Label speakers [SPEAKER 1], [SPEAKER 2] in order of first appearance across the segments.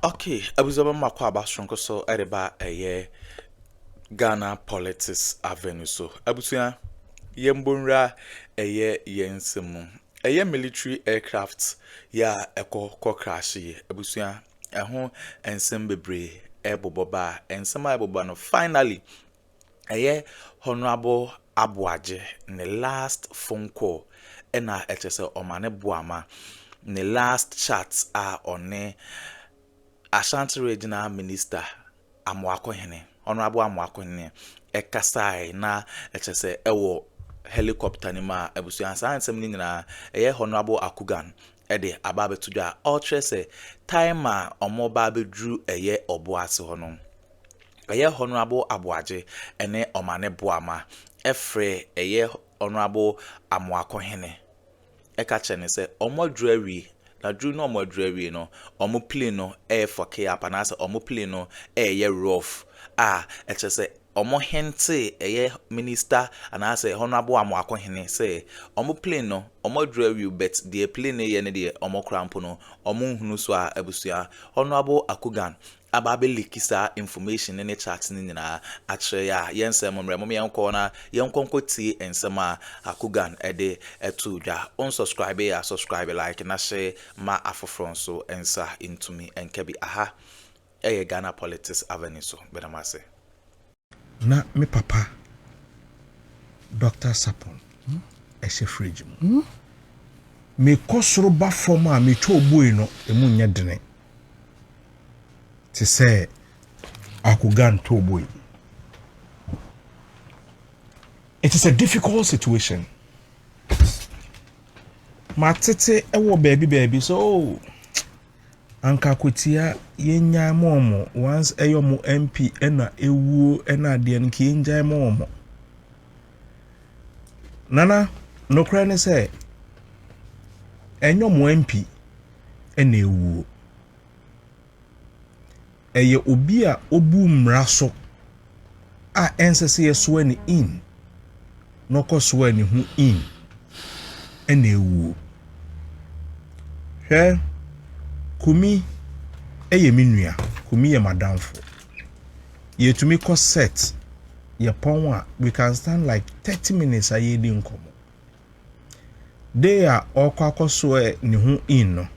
[SPEAKER 1] Okay, abuzaba makwa abasronko so ereba Ghana politics avenue so. Abusia yembonra yensemu. Military aircraft ya eko crash ye. Abusia eho ensem bebre eboboba ensem eboba no finally Honorable.Aboagye ne last phone call ena etese Omane Boamah ne last chat one Ashanti Regional Minister Honorable.Aboagye ekasai na etese ewo helicopter ni ma ebusuan sansem ni nyina Honorable Akugan ede ababetudwa all time a omoba bedru oboase hono Honorable.Aboagye ene Omane Boamah efre Honorable.Aboagye eka chene se omodrewi na drew no omodrewi no plane no for up and as plane no rough etese hente minister and as Honorable.Aboagye say plane no omodrewi bet the plane ne de cramp no hunu so a ebusua Honorable Akugan ababe likisa information in the chat ni nyina akire ya yensem mremom yenko na yenkonko tie ensema Akugan ede etudwa unsubscribe ya subscribe like na share ma afofron so ensa into me enkebi aha Ghana politics avenue so benamase
[SPEAKER 2] na me papa Dr. Sapon ehye fridge mu me kosoro ba form a me twa obuyi no emu nya dene to say Akugan Toboy. It is a difficult situation. Matete ewo baby so anka kwetia yenya momo once eyomo MP ena ewu ena de nki yenja momo nana no kra ne say enyomo MP ena ewu eye obi a obu mmra so a ensese yeso ani in no koso ani hu in ena ewu hwe kumi eye minua kumi ye madamfo ye tumi ko set ye pon a we can stand like 30 minutes aye di nkomo they are okwakoso ni hu in no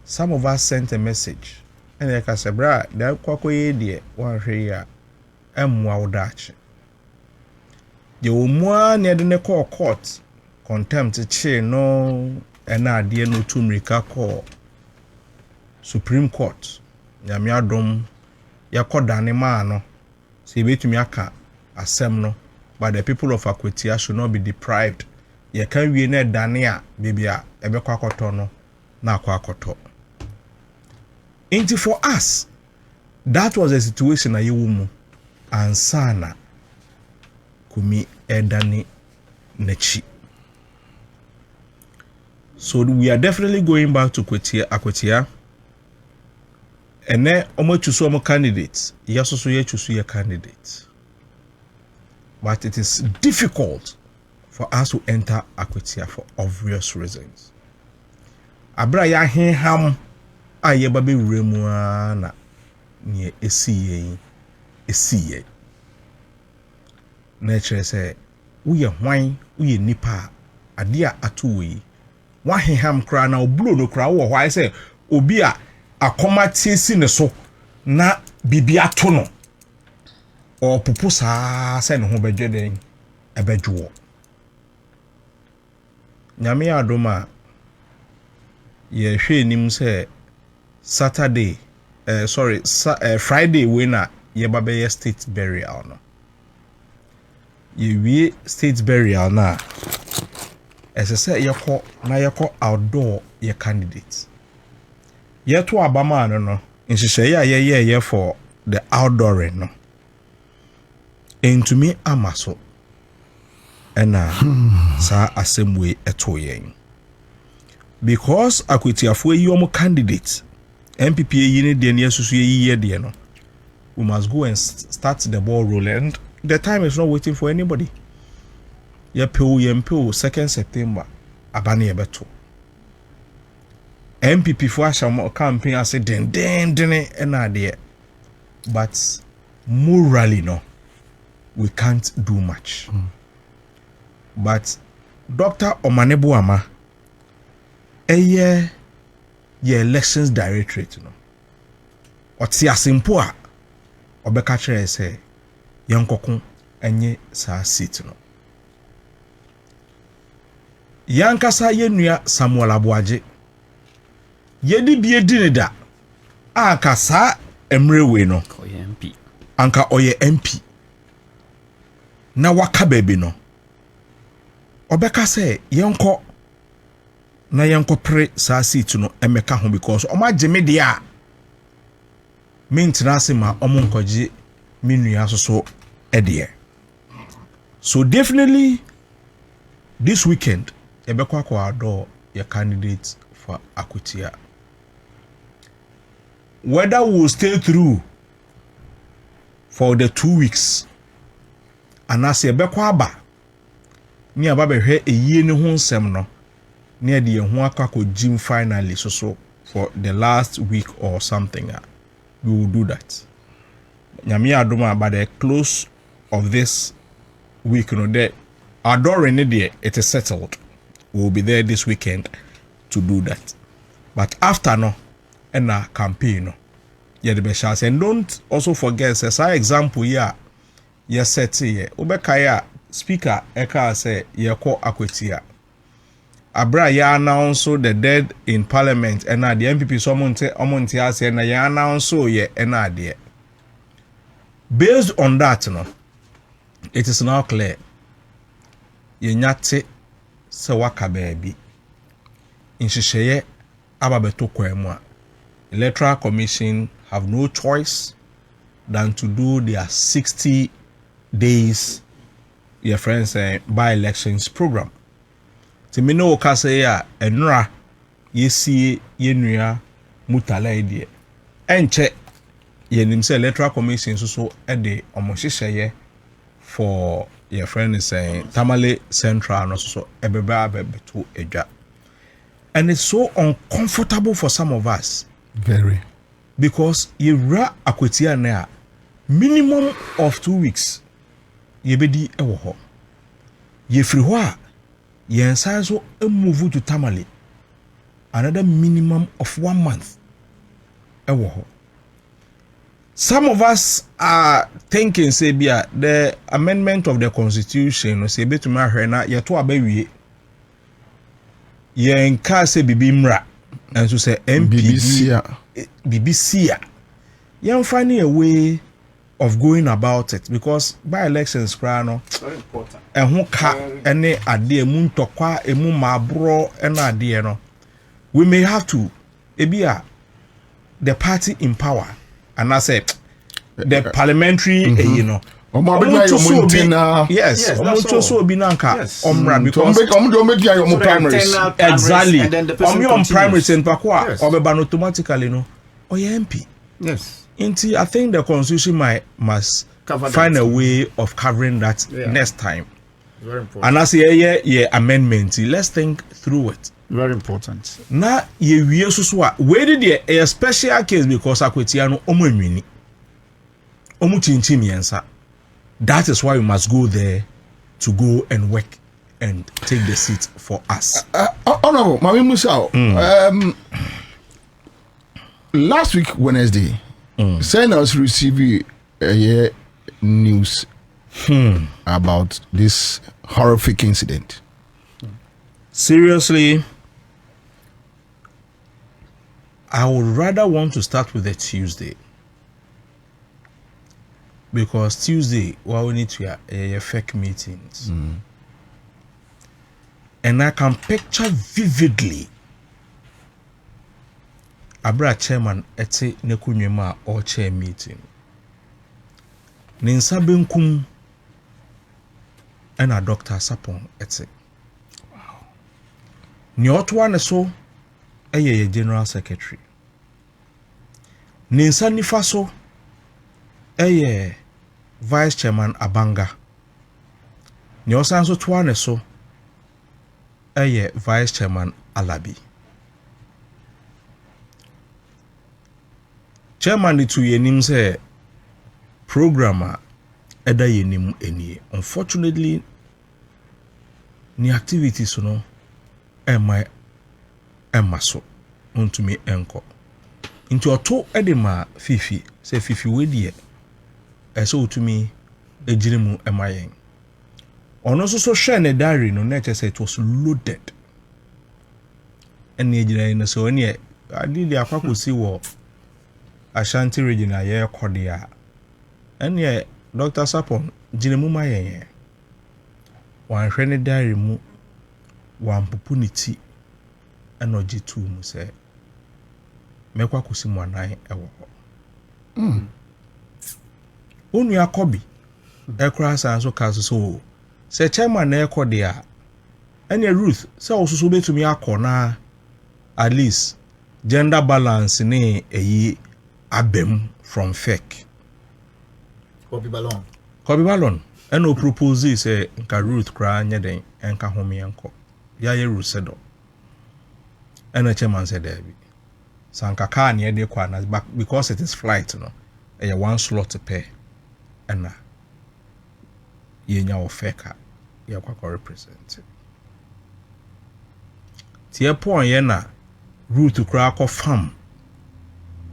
[SPEAKER 2] some of us sent a message and like I said, bra, that kwakoye de one here emwa udachi. The umwa near the call court contempt che no ena de no tumrika call Supreme Court. Nyame adom yakodane ma no. Se betumi aka asem no, but the people of Akwetia should not be deprived. Ye kan wie na dane a bibia ebekwa akoto no na akwa akoto. For us, that was a situation a woman and sana kumi edani nechi. So we are definitely going back to Akwetia. And then omo choose omo candidates. Yes, also ye choose your candidates. But it is difficult for us to enter Akwetia for obvious reasons. Abra ya ham. Aye babe remu na nye esiye na chere se uye hwan uye nipa ade a atowe wa heham kra na oblo no kra wo hwan se obi a akoma tiesi ne so na bibi ato no o pupu saa se ne ho bedweden ebedwo nyame adoma ye hwe nim se Friday when ye babe state burial no. Ye state burial na. As I say yako outdoor ye candidate. Ye to abama no. Inshishe ye for the outdoor no. And to me amaso. Ena sa assembly eto yen. Because Akwetiafo yomo candidate. MPP yini de ne susu ye de no. We must go and start the ball rolling. The time is not waiting for anybody. Ye 2nd September abane ye beto. MPP for a campaign I said den and idea. But morally no, we can't do much. But Dr. Omane ye elections directorate no. Oti asimpo a obeka kire say yankokon enye sa seat no. Yankasa yenua Aboagye yedi bie dinida anka sa emrewe no
[SPEAKER 3] MP
[SPEAKER 2] anka oye MP na waka baby no obeka say yenko na yenko pre sa seat no emeka ho because omagye me dia mentina se ma omonkoje menua so edie. So definitely this weekend ebekwa kwa Addo your candidate for Akutia. Whether we will stay through for the 2 weeks and as ebekwa aba ni aba behwe eyi ni ho nsem no na de ho akako gym finally so for the last week or something we will do that. Nyame adoma by the close of this week no there Addo rene there it is settled. We will be there this weekend to do that. But after no and a campaign no yeah the best. And don't also forget as an example here yes set here ubekaya speaker eka say ye call Akutia abra ya announce the dead in parliament and the MPP so omonte ase na ya announce ye na there. Based on that no it is now clear ye nyate se waka baby in shisheye ababeto kwemu a Electoral Commission have no choice than to do their 60 days your friends by elections program. Timino okase ya enra yesi yenua mutala idea enche yenim say Electoral Commission so ede omohihye for your friend is saying Tamale Central no so ebeba bebeto edwa. And it's so uncomfortable for some of us.
[SPEAKER 4] Very.
[SPEAKER 2] Because you ra Akutia na minimum of 2 weeks. Ye bedi ewo ho. Ye free ho a ye nsan so move to Tamale. Another minimum of 1 month. Ewo ho. Some of us are thinking say bia the amendment of the constitution say betumi ahwe na ye to abawie. Ye nka say bibi mra and so say BBC you find a way of going about it because by elections no
[SPEAKER 3] very important
[SPEAKER 2] ehun ka ene ade emu ntokwa emu mabro ena ade no we may have to ebia the party in power and I say the parliamentary you know yes, so be nanka omra because exactly
[SPEAKER 3] and then the person
[SPEAKER 2] on primaries in Pakwa or automatically no or MP.
[SPEAKER 3] Yes.
[SPEAKER 2] I think the constitution must find a way of covering that next time.
[SPEAKER 3] Very important.
[SPEAKER 2] And as a amendment, let's think through it.
[SPEAKER 3] Very important.
[SPEAKER 2] Now ye so where did a special case because Akwetiano omo chinchim yensa. That is why we must go there to go and work and take the seat for us.
[SPEAKER 4] Honorable Mami Musa, last week Wednesday, Senators received a news about this horrific incident.
[SPEAKER 2] Seriously, I would rather want to start with a Tuesday. Because Tuesday, we need to have fake meetings. And I can picture vividly Abra chairman ete nekunwema or chair meeting. Ninsa benkum and a Dr. Sapon ete. Wow. Ni otwa ne so eye general secretary. Ninsa nifa so eye Vice Chairman Abanga. Ni osan so toa ne so Vice Chairman Alabi. chairman de to yenim say programmer eda yenim enie. Unfortunately ni activities no emma so ontumi enko. Into oto edema fifi say fifi we die eso utumi ejiremu emayen. Ono so share ne diary no na say it was loaded. Ene ejira no so ene adi de akwakosi wo Ashanti region aye kodia. Ene Dr. Sapon jiremu mayen. Wan hwe ne diary mu wan popuniti energy tu mu say mekwa kosi mu anan ewo ho. Onu yakobi ekra san so kaso so se chairman na ekodia ene Ruth se osusu betumi akona at least gender balance ne eyi abem from fake
[SPEAKER 3] Kobe Ballon
[SPEAKER 2] eno propose say nka Ruth kra nya den enka home enko ya ye Ruth sedo ena chairman said there be sanka car ne de kwa na back because it is flight no e one slot to pay ena yenya wo fake ya kwa represent tie point ye na Ruth kra ko fam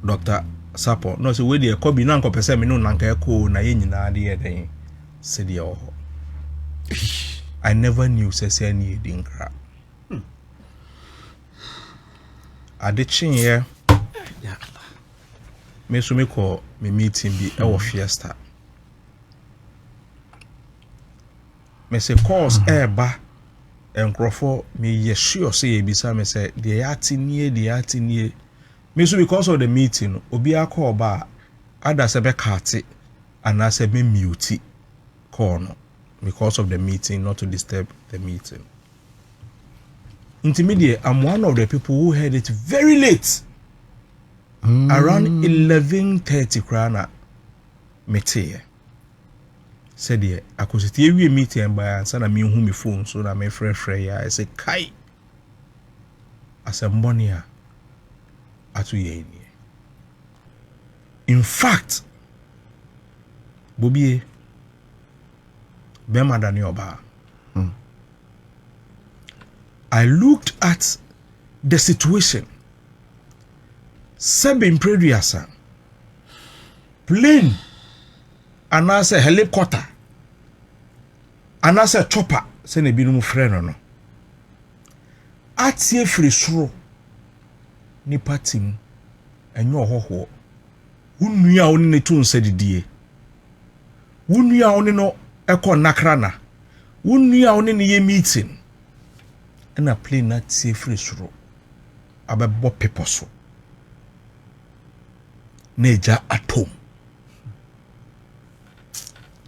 [SPEAKER 2] Dr. Sapo no se we de ko bi na nko pese me no nanka eko na ye nyina de ye den se de ho. I never knew say any dinkra. Ade chin ye me so me ko me meeting bi e wo fiesta. Me se course eba enkrofo me ye sure say e bisa me say the atini me so because of the meeting obi akọ ba ada se be kate ana se be mute call no because of the meeting not to disturb the meeting. Intermediate, I'm one of the people who heard it very late. Around 11:30 krana mete said ye akositi we meeting by answer na me hu me phone so na me frɛ ya I say kai asembonia atu ye ni. In fact Bobie Boamah than Oba. I looked at the situation. Seven previous plane and I say helicopter and I say chopper send a binum friend no. At ye free sro ni patim and your ho. Unuya only ne tun said die. Unuya only no eko nakrana. Unuya only ni ye meeting. And a plane not say free sro. Ababo people so. Neja at home.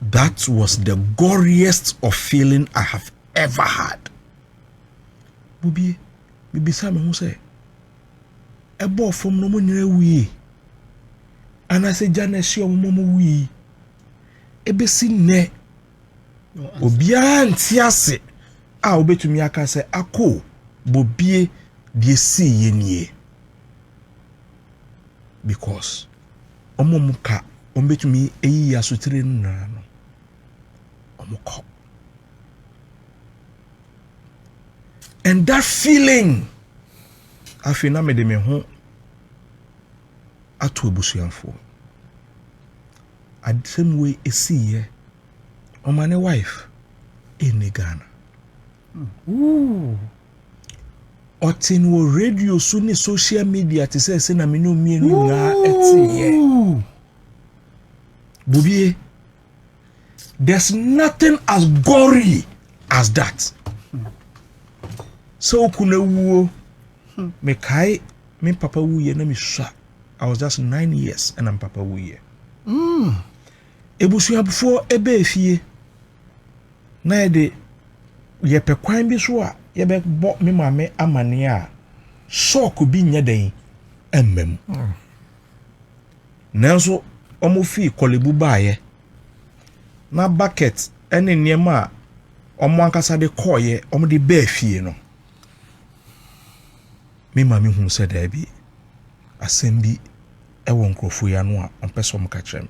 [SPEAKER 2] That was the goriest of feeling I have ever had. Bubi Sami who say ebo from no money we. And I say Janeshi momo we. Ebe si ne. Obia ntiase. A obetumi aka say ako bobie die si ye because omomuka ombetumi eyi asotire nna no omukọ. And that feeling afina me de me ho ato ebusuanfo at same way esi ye Omane wife in Ghana. Otin wo radio so ni social media te say na me no mienu na etiye. Bobie, there's nothing as gory as that. So kuna wuo me kai me papa wuye na me sha. I was just 9 years and I'm papa wuye. Ebusuabufo ebe efie na de ye pe kwan bi so a ye be bo me mame amane a shock bi nya den emmem. Nanso omo fi kolebu baaye na bucket ene niema a omo ankasa de koye omo de ba fie no. Me mame hu se da bi asem bi ewo nkrofo ya no a ompese om ka kyerem.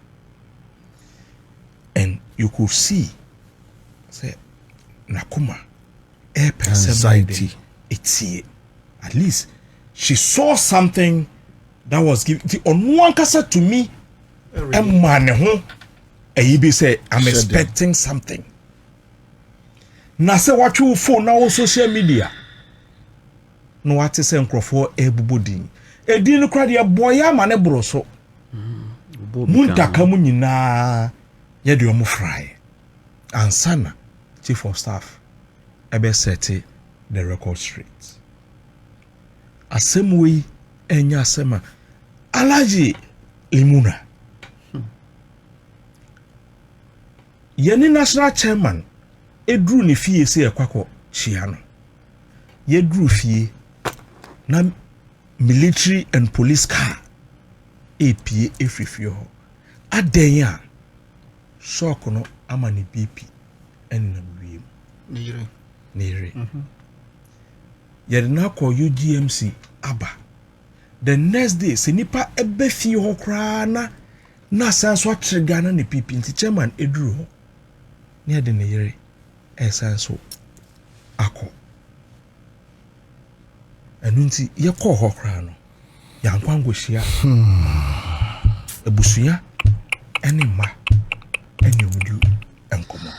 [SPEAKER 2] And you could see say nakoma
[SPEAKER 4] anxiety.
[SPEAKER 2] It's at least she saw something that was given on one kasa to me. Omane be say I'm expecting something. Na say what you phone now social media. No what is nkrofo ebubodin. Edin no kra de boy amane broso. Muntaka mu nyina ye de omo fry. Ansana chief of staff ebe set the record straight. Asemwe enya asema Alhaji Limuna. Yeni national chairman edru ne fie se ekwakọ chia no. Ye dru fie na military and police car APA efifie ho. Aden ya shock no ama ne BP enam wiem. Nire. Yede na ko UGMC aba. The next day se nipa ebe fie ho kra na sanso atrega na ne PP nti chairman edru ho. Ni ade ne yere esanso akọ. Anunti ye ko ho kra no. Ya nkwangohia. Ebusuya ene ma ene wudu enkomo.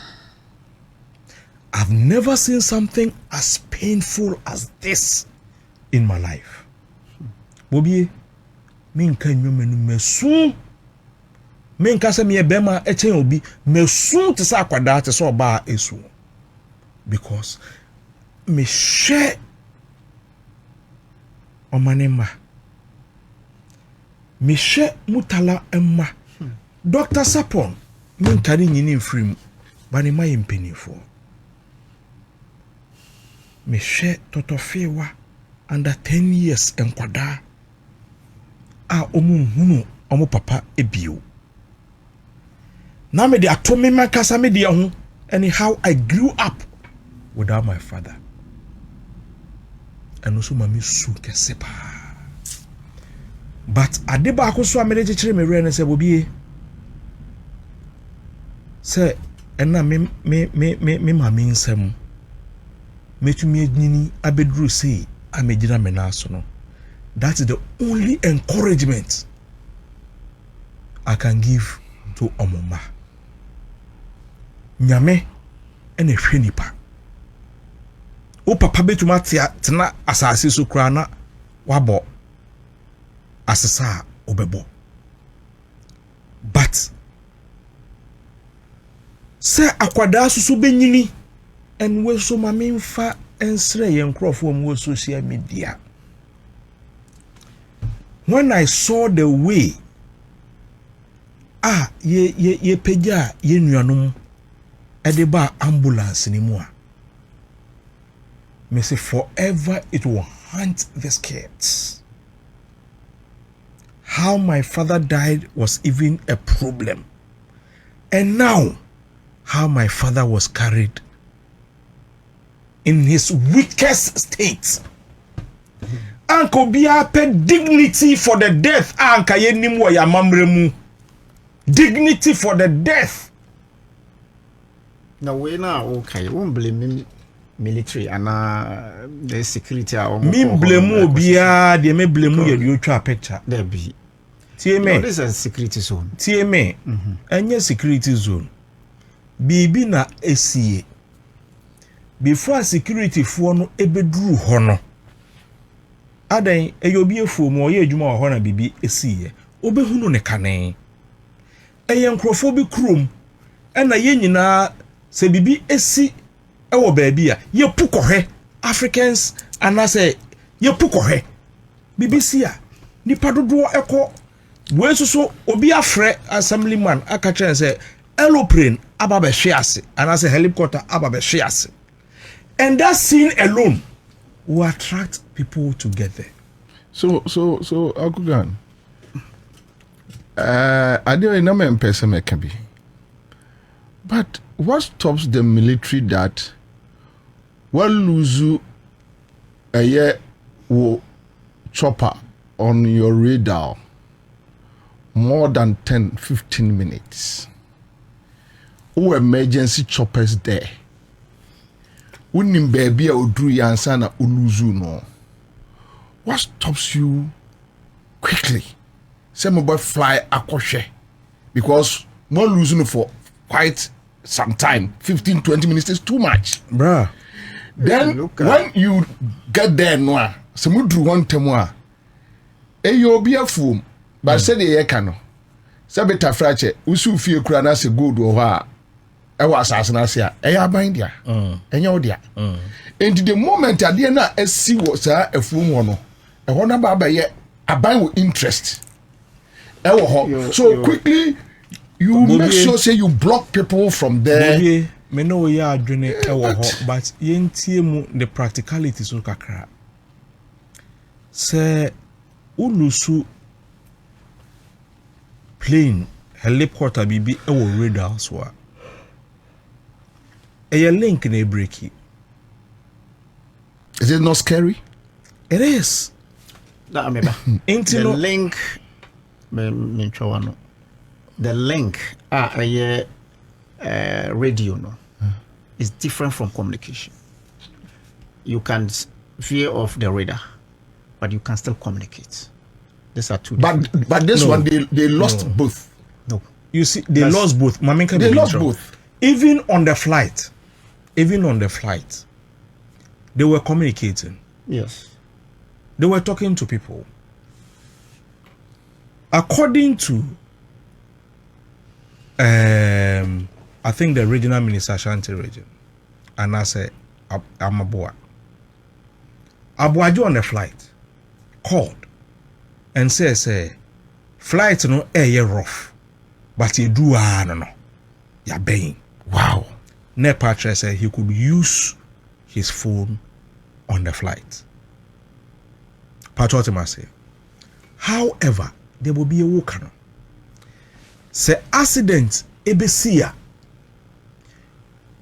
[SPEAKER 2] I've never seen something as painful as this in my life. Bobie, min kan nwomenu mesu. Min ka se me bema echen obi mesu te sa akwada te so ba esu. Because me share Omane ma. Me share mutala emma. Dr. Sapon min kari nyini mfrim bani ma yempenifo. Me share totofewa under 10 years enkwada a hunu omu papa ebio. Na me de atomi makasa me de ho and how I grew up without my father. And also mami su kese pa. But adeba akoso amere chechire me re se bobie. Se ena me mami nsem. Metumi ednini abedru sei amejira me na so no. That is the only encouragement I can give to Omoma. Nyame ene hwe nipa. O papa betuma tena asase so kra na wabo asesa obebo. But se akwada susu benyini and we so mamimfa ensre ye nkrofo mu social media. When I saw the way ye peja ye nuanum edeba ambulance ni mu a me say forever it will haunt these kids. How my father died was even a problem. And now how my father was carried in his weakest state. Anko bia pe dignity for the death. Anka ye nimu ya mamremu. Dignity for the death.
[SPEAKER 3] Now we na okay. Won't blame military and the security.
[SPEAKER 2] Me blame bia de me blame ye de otwa picture.
[SPEAKER 3] There be.
[SPEAKER 2] TMA.
[SPEAKER 3] This is a security zone.
[SPEAKER 2] TMA. Anya security zone. Bibi na esie. Before security for no ebedru ho no. Adan eyobi efu mu oye adwuma ho na bibi esiye obehunu ne kane eye nkrofo bi krom ena ye nyina se bibi esi ewo baabi a ye pukohwe Africans anase ye pukohwe BBC a nipa dodo ekọ wensuso obi afre assemblyman aka kyen se aeroplane ababe hwe ase anase helicopter ababe hwe ase, and that scene alone will attract people together.
[SPEAKER 4] So Akugan, I don't know in person can be. But what stops the military that will lose a year chopper on your radar more than 10-15 minutes. Who emergency choppers there? Unim baby odru yansana uluzu no. What stops you quickly? Say my boy fly akoshe because more losing for quite some time. 15-20 minutes is too much,
[SPEAKER 2] bruh.
[SPEAKER 4] Then when you get there, no, some mudru one temwa. You be a fool, but say the ekano. Sabeta frache, usu fie krana se good or ha. I was assassinasia, bind ya, and your dear. And the moment I did not see what's a fool one, a one about yet, I buy with interest. So quickly, you make sure say you block people from there.
[SPEAKER 2] Me know we are doing it, but yentiemu the practicalities of kakra. Say, ulusu plane helicopter bibi ewo radar so a link na breaki.
[SPEAKER 4] Is it not scary?
[SPEAKER 2] It is.
[SPEAKER 3] That remember. The link the link radio no is different from communication. You can veer off the radar, but you can still communicate. These are two.
[SPEAKER 4] But this one they lost both.
[SPEAKER 3] No,
[SPEAKER 2] you see, they lost both.
[SPEAKER 4] They lost both.
[SPEAKER 2] Even on the flight, they were communicating.
[SPEAKER 3] Yes,
[SPEAKER 2] they were talking to people. According to, I think the regional minister Ashanti region, and I say Aboagye on the flight called and says, flight no air rough, but you do no, you're baying.
[SPEAKER 4] Wow.
[SPEAKER 2] Nepatra said he could use his phone on the flight. Patrotima say, however, there will be a walker. Say accident ebesia.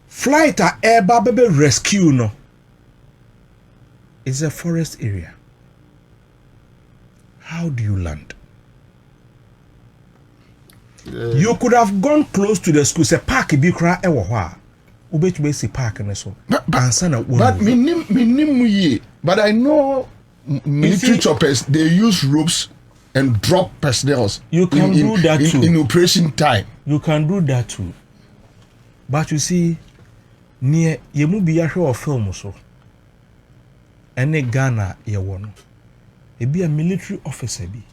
[SPEAKER 2] Flight a air baby rescue no. It's a forest area. How do you land? You could have gone close to the school. Say park be cry ewo hwa. Ube to be park and so. But
[SPEAKER 4] I know military choppers, they use ropes and drop personnel.
[SPEAKER 2] You can do that too.
[SPEAKER 4] In operation time.
[SPEAKER 2] You can do that too. But you see, near yemu be a show of film so. Ene Ghana ye wono. E be a military officer be.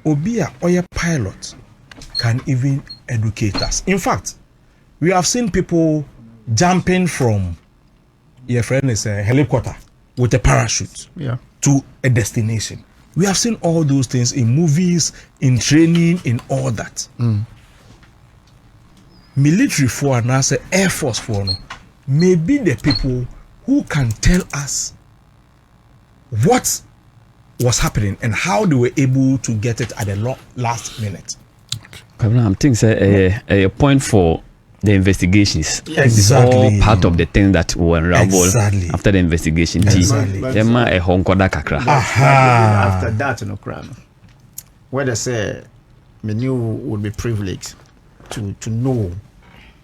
[SPEAKER 2] Obi a oya pilot can even educate us. In fact, we have seen people jumping from your friend is a helicopter with a parachute to a destination. We have seen all those things in movies, in training, in all that. Military for and as Air Force for no, maybe the people who can tell us what was happening and how they were able to get it at the last minute.
[SPEAKER 5] I'm thinking a point for the investigations.
[SPEAKER 2] Exactly.
[SPEAKER 5] It's all part of the thing that will unravel after the investigation.
[SPEAKER 2] Exactly.
[SPEAKER 3] After that, no crime. Whether say me knew would be privileged to know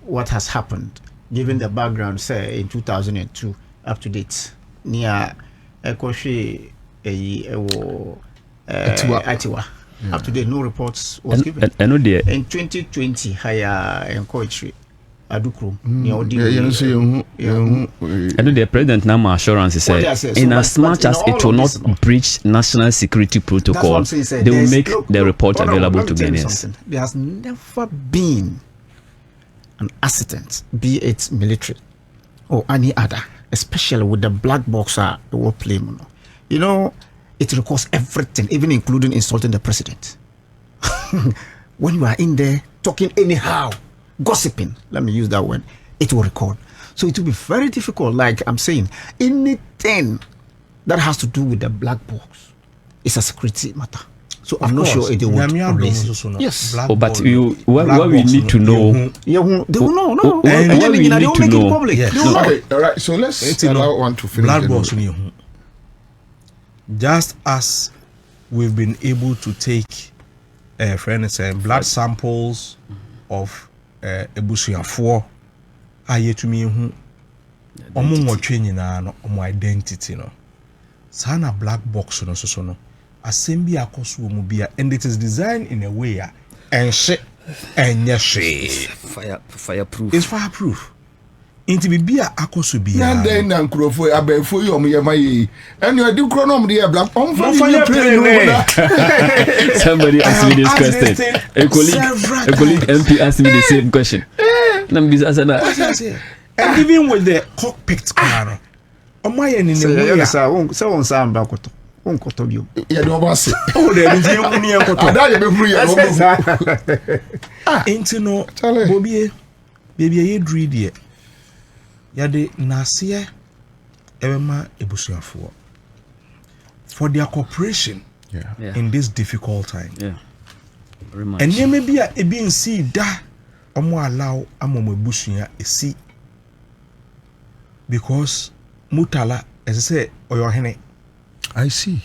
[SPEAKER 3] what has happened, given the background. Say in 2002, up to date, near Ekoshi Atiwa. Up to date, no reports was given. In 2020, higher encourage Addo.
[SPEAKER 5] And the president now assurance says, in as much as it will not breach national security protocol, they will make the report available to Ghanaians.
[SPEAKER 3] There has never been an accident, be it military or any other, especially with the black boxer war plane. You know, it records everything, even including insulting the president. When you are in there talking anyhow, gossiping, let me use that word, it will record. So it will be very difficult. Like I'm saying, anything that has to do with the black box is a security matter. So I'm not sure they will release it. Yes.
[SPEAKER 5] But what we need to know,
[SPEAKER 3] they will know. No.
[SPEAKER 5] What we need to know.
[SPEAKER 4] Okay, all right. So let's allow one to finish.
[SPEAKER 2] Black box. Just as we've been able to take friend is blood samples of ebusuafoɔ a yɛtumi hu ɔmo nwɔtwe nyinaa no ɔmo identity no saa na black box no so no asɛm bi akɔ so mu bia, and it is designed in a way a ɛnhye ɛnyɛ hwee
[SPEAKER 5] fireproof.
[SPEAKER 2] It's fireproof. Inti bibia akɔ so bia
[SPEAKER 4] na den na nkurofo abɛfo yi ɔmo yɛ ma yi ɛne ɔdi kuro no ɔmo de yɛ black ɔmo fa yɛ plane no.
[SPEAKER 5] Somebody asked me this question. A colleague MP asked me the same question. And
[SPEAKER 2] even with the cockpit car, ɔmo ayɛ ne ne mu ya
[SPEAKER 3] sɛ wɔn nsa amba koto wɔn koto bio
[SPEAKER 4] yɛ de ɔmo ase
[SPEAKER 2] oh de bi yɛ mu ne yɛ koto
[SPEAKER 4] ada yɛ bɛfuru yɛ ɔmo
[SPEAKER 2] inti no bobie baby yɛ duri deɛ yɛde naseɛ ɛbɛma ebusuafoɔ for their cooperation in this difficult time.
[SPEAKER 5] Very much.
[SPEAKER 2] And nneɛma bi a ebi nsi da ɔmo allow ama ɔmo ebusua esi because mutala ɛsɛ sɛ ɔyɛ ɔhene.
[SPEAKER 4] I see.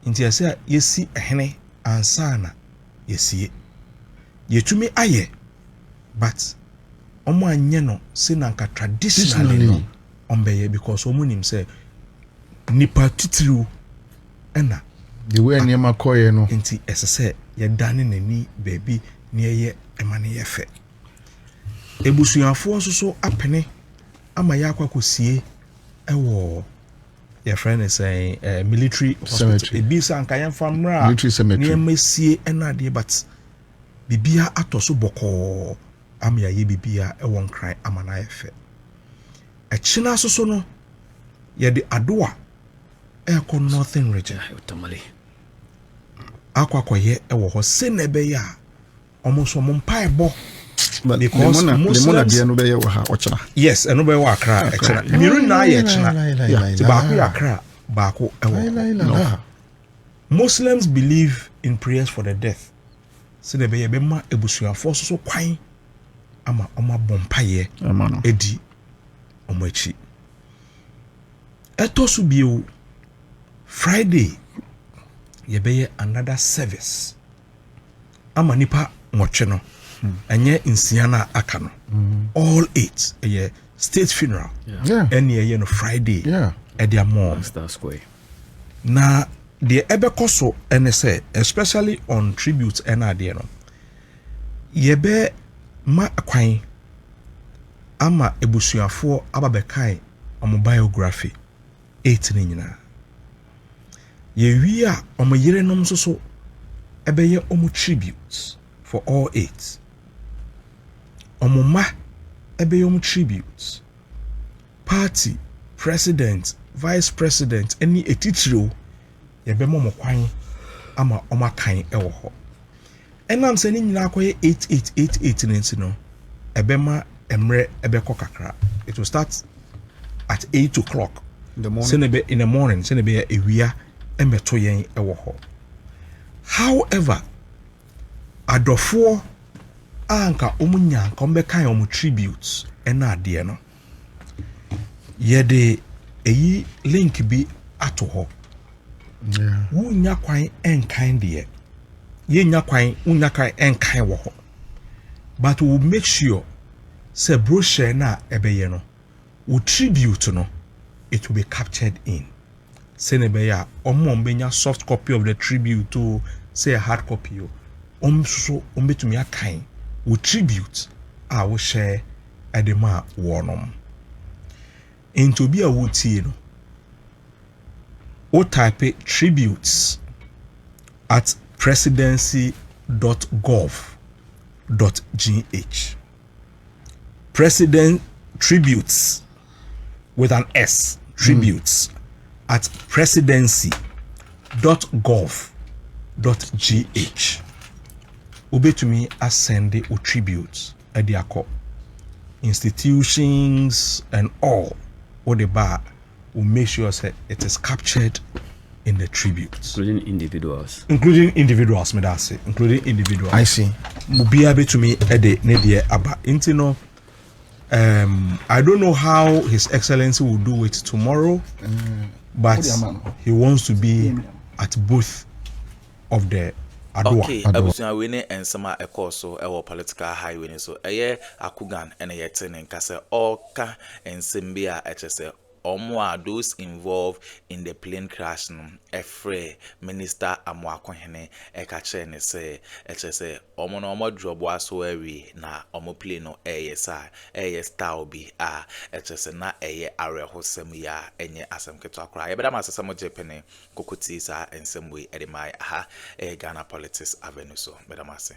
[SPEAKER 2] Nti ɛsɛ a yɛsi ɛhene ansa na yɛsie yɛtumi ayɛ but ɔmo anyɛ no sɛ nanka traditionally no ɔmbɛyɛ because ɔmo nim sɛ nipa titiriw ɛna
[SPEAKER 4] the way nneɛma kɔyɛ no
[SPEAKER 2] nti ɛsɛ sɛ yɛdane n'ani baabi na yɛyɛ ɛma ne yɛ fɛ ebusuafoɔ nso so apene ama yɛ akɔ akɔsie ɛwɔ yɛfrɛ ne sɛ military hospital ebi sɛ anka yɛmfa mmra nneɛma sie ɛna adeɛ but bibia atɔ so bɔkɔɔ ama yɛayɛ bibia ɛwɔ nkran ama na yɛ fɛ ɛkyena so so no yɛde Addo a ɛkɔ northern region akɔyɛ ɛwɔ hɔ sɛ na ɛbɛyɛ a ɔmo so ɔmo mpae bɔ because Muslims
[SPEAKER 3] no bɛyɛ wɔ ha ɔkyena
[SPEAKER 2] yes ɛno bɛyɛ wɔ Accra ɛkyena miru na yɛ ɛkyena ti baako yɛ Accra baako ɛwɔ Muslims believe in prayers for the death sɛ na ɛbɛyɛ bɛma ebusuafoɔ so kwan ama ɔmo abɔ mpaeɛ edi ɔmo akyi ɛtɔ so bio Friday yɛbɛyɛ another service ama nipa nwɔtwe no ɛnyɛ nsia na aka no all 8 ɛyɛ state funeral ɛne ɛyɛ no Friday ɛde amɔ na deɛ ɛbɛkɔ so ɛne sɛ especially on tribute ɛna adeɛ no yɛbɛ ma kwan ama ebusuafoɔ aba bɛkae ɔmo biography 8 ne nyinaa yɛwie a ɔmo yerenom nso so ɛbɛyɛ ɔmo tribute for all 8 ɔmo ma ɛbɛyɛ ɔmo tribute party president vice president ɛne etitiriw yɛbɛma ɔmo kwan ama ɔmo akan ɛwɔ hɔ ɛnam sɛ ne nyinaa akɔyɛ 8888 ne nti no ɛbɛma ɛmrɛ ɛbɛkɔ kakra it will start at 8 o'clock in the morning sɛ ne bɛyɛ ewia ɛmɛto yɛn ɛwɔ hɔ however adɔfoɔ anka ɔmo nyanka ɔmo bɛka ɔmo tributes ɛna adeɛ no yɛde eyi link bi ato hɔ wunya kwan ɛnkan deɛ yɛnya kwan wunya kwan ɛnkan wɔ hɔ but we will make sure sɛ brochure na ɛbɛyɛ no wo tribute no it will be captured in sɛ ne bɛyɛ a ɔmo bɛnya soft copy of the tribute o sɛ hard copy o ɔmo so ɔmo betumi akan wo tribute a wo share ɛde ma wɔnom into bi a wo tie no wo type tributes at presidency.gov.gh president tributes with an S tributes at presidency.gov.gh obetumi ascend o tributes ediako institutions and all what the bar will make sure that it is captured in the tributes
[SPEAKER 5] including individuals
[SPEAKER 2] me that say including individuals
[SPEAKER 4] I see
[SPEAKER 2] mubia betumi ede ne de aba intino I don't know how His Excellency will do it tomorrow, but he wants to be at both of the
[SPEAKER 1] Okay, abusua we ne ensema ekoso ewo political highway ni so eye akugan ene yete ne nkase oka ensem bi a echese those involved in the plane crash no efre minister Amoakohene ekache ne se echese omo no omo drobo aso awi na omo plane no eye style bi a echese na eye arehosem ya enye asem keto akra ye beda masesem jepene kokoti sa ensem we edemai ha Ghana Politics Avenue so beda mase